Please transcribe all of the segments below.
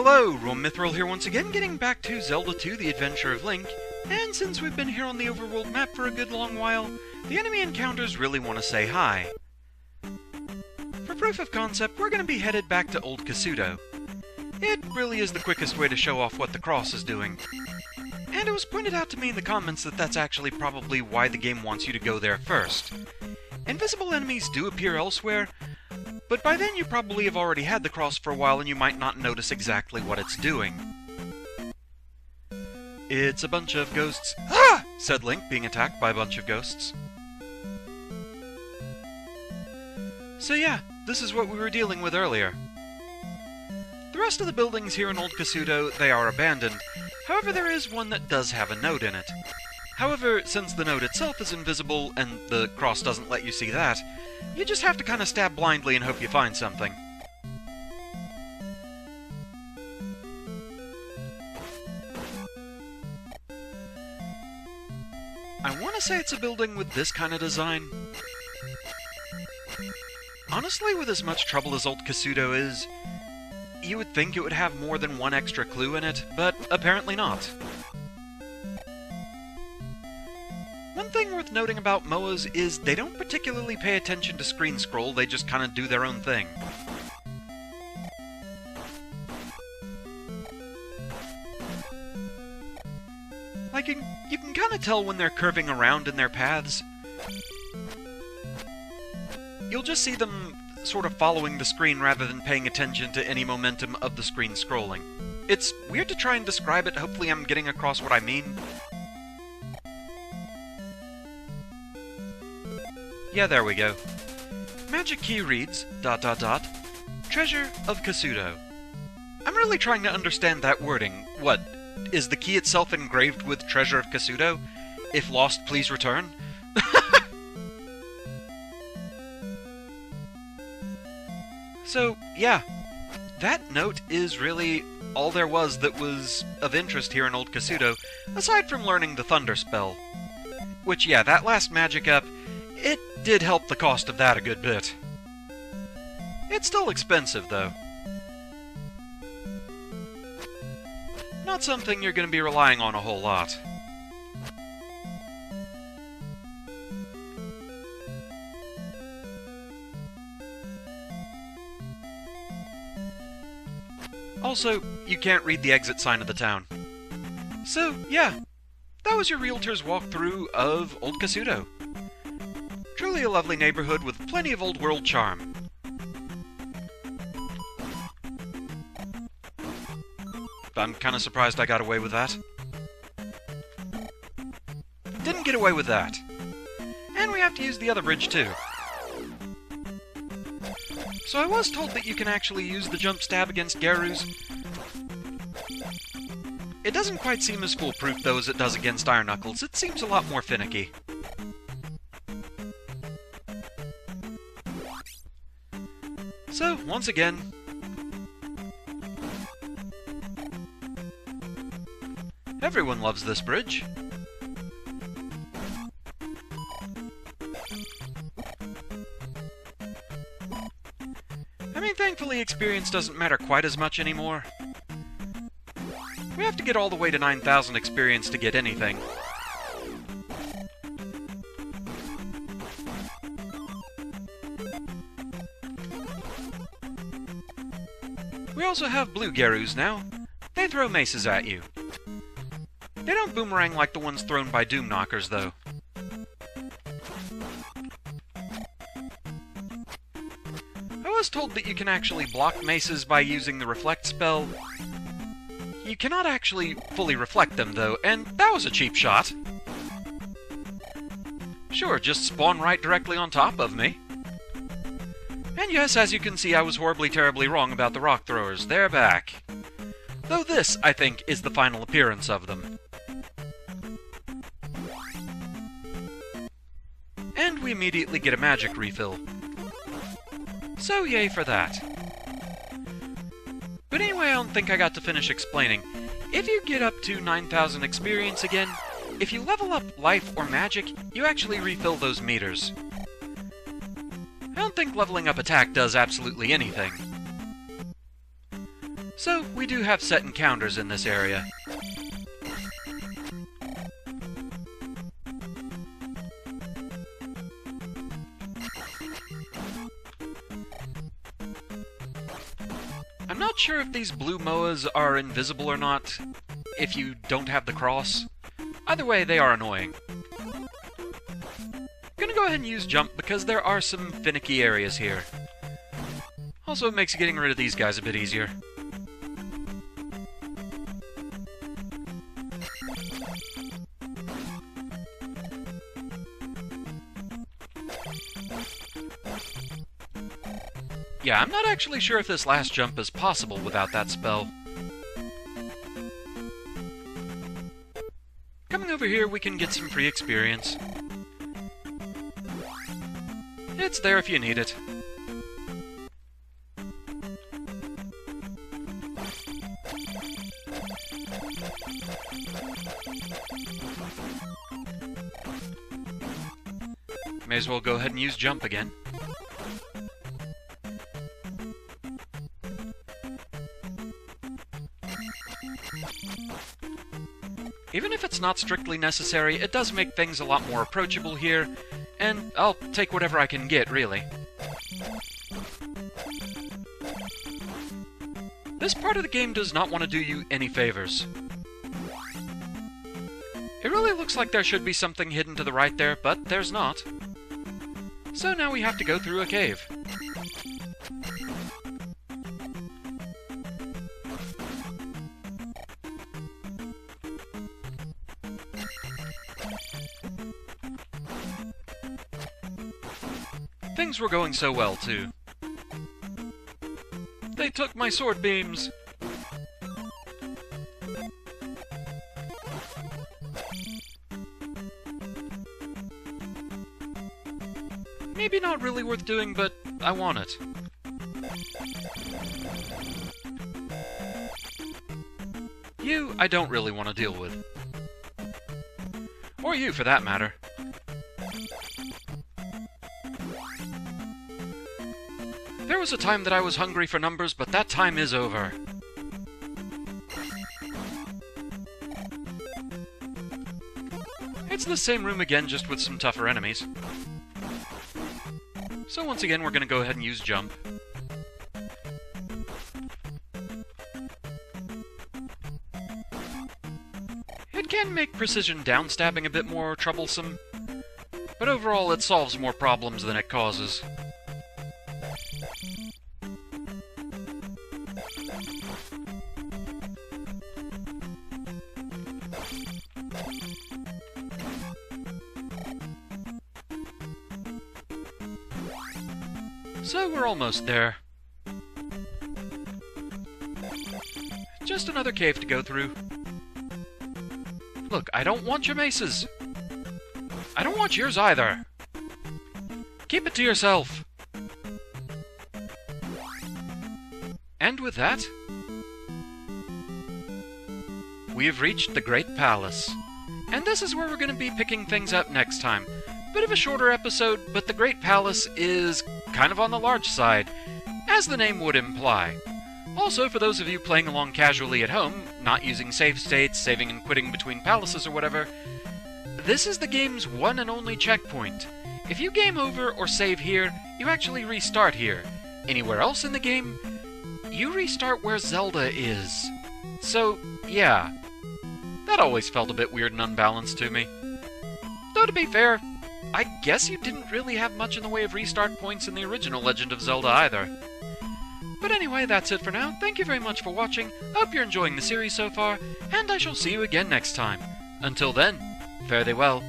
Hello, Rome Mithril here once again, getting back to Zelda 2, The Adventure of Link, and since we've been here on the overworld map for a good long while, the enemy encounters really want to say hi. For proof of concept, we're going to be headed back to Old Kazuto. It really is the quickest way to show off what the cross is doing. And it was pointed out to me in the comments that that's actually probably why the game wants you to go there first. Invisible enemies do appear elsewhere, but by then you probably have already had the cross for a while and you might not notice exactly what it's doing. It's a bunch of ghosts. Ah! Said Link, being attacked by a bunch of ghosts. So yeah, this is what we were dealing with earlier. The rest of the buildings here in Old Kazuto, they are abandoned. However, there is one that does have a note in it. However, since the note itself is invisible and the cross doesn't let you see that, you just have to kind of stab blindly and hope you find something. I want to say it's a building with this kind of design. Honestly, with as much trouble as Old Kazuto is, you would think it would have more than one extra clue in it, but apparently not. One thing worth noting about MOAs is they don't particularly pay attention to screen scroll, they just kind of do their own thing. Like, you can kind of tell when they're curving around in their paths. You'll just see them sort of following the screen rather than paying attention to any momentum of the screen scrolling. It's weird to try and describe it, hopefully I'm getting across what I mean. Yeah, there we go. Magic key reads, ... Treasure of Kazuto. I'm really trying to understand that wording. What, is the key itself engraved with Treasure of Kazuto? If lost, please return? So, yeah, that note is really all there was that was of interest here in Old Kazuto, aside from learning the Thunder spell. Which, yeah, that last magic up, it did help the cost of that a good bit. It's still expensive, though. Not something you're going to be relying on a whole lot. Also, you can't read the exit sign of the town. So, yeah, that was your realtor's walkthrough of Old Kazuto. Truly a lovely neighborhood with plenty of old world charm. I'm kind of surprised I got away with that. Didn't get away with that. And we have to use the other bridge too. So I was told that you can actually use the jump stab against Garus. It doesn't quite seem as foolproof though as it does against Iron Knuckles. It seems a lot more finicky. So, once again, everyone loves this bridge. I mean, thankfully experience doesn't matter quite as much anymore. We have to get all the way to 9,000 experience to get anything. We also have blue Garus now. They throw maces at you. They don't boomerang like the ones thrown by Doom Knockers, though. I was told that you can actually block maces by using the reflect spell. You cannot actually fully reflect them, though, and that was a cheap shot. Sure, just spawn right directly on top of me. And yes, as you can see, I was horribly terribly wrong about the rock throwers. They're back. Though this, I think, is the final appearance of them. And we immediately get a magic refill. So yay for that. But anyway, I don't think I got to finish explaining. If you get up to 9,000 experience again, if you level up life or magic, you actually refill those meters. I don't think leveling up attack does absolutely anything. So, we do have set encounters in this area. I'm not sure if these blue moas are invisible or not, if you don't have the cross. Either way, they are annoying. I'm gonna go ahead and use jump because there are some finicky areas here. Also, it makes getting rid of these guys a bit easier. Yeah, I'm not actually sure if this last jump is possible without that spell. Coming over here, we can get some free experience. It's there if you need it. May as well go ahead and use jump again. Even if it's not strictly necessary, it does make things a lot more approachable here, and I'll take whatever I can get, really. This part of the game does not want to do you any favors. It really looks like there should be something hidden to the right there, but there's not. So now we have to go through a cave. Things were going so well, too. They took my sword beams! Maybe not really worth doing, but I want it. You, I don't really want to deal with. Or you, for that matter. There was a time that I was hungry for numbers, but that time is over. It's the same room again, just with some tougher enemies. So once again, we're going to go ahead and use jump. It can make precision downstabbing a bit more troublesome, but overall it solves more problems than it causes. So we're almost there. Just another cave to go through. Look, I don't want your maces. I don't want yours either. Keep it to yourself. And with that, we have reached the Great Palace. And this is where we're going to be picking things up next time. Bit of a shorter episode, but the Great Palace is kind of on the large side, as the name would imply. Also, for those of you playing along casually at home, not using save states, saving and quitting between palaces or whatever, this is the game's one and only checkpoint. If you game over or save here, you actually restart here. Anywhere else in the game, you restart where Zelda is. So, yeah. That always felt a bit weird and unbalanced to me. Though to be fair, I guess you didn't really have much in the way of restart points in the original Legend of Zelda either. But anyway, that's it for now. Thank you very much for watching. Hope you're enjoying the series so far, and I shall see you again next time. Until then, fare thee well.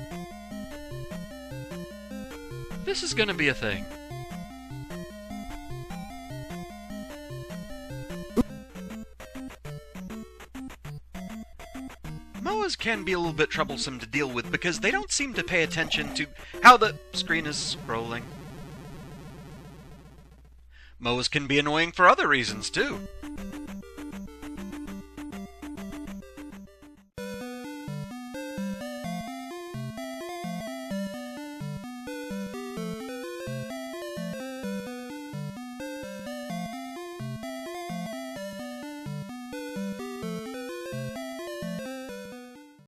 This is gonna be a thing. Moas can be a little bit troublesome to deal with because they don't seem to pay attention to how the screen is scrolling. Moas can be annoying for other reasons too.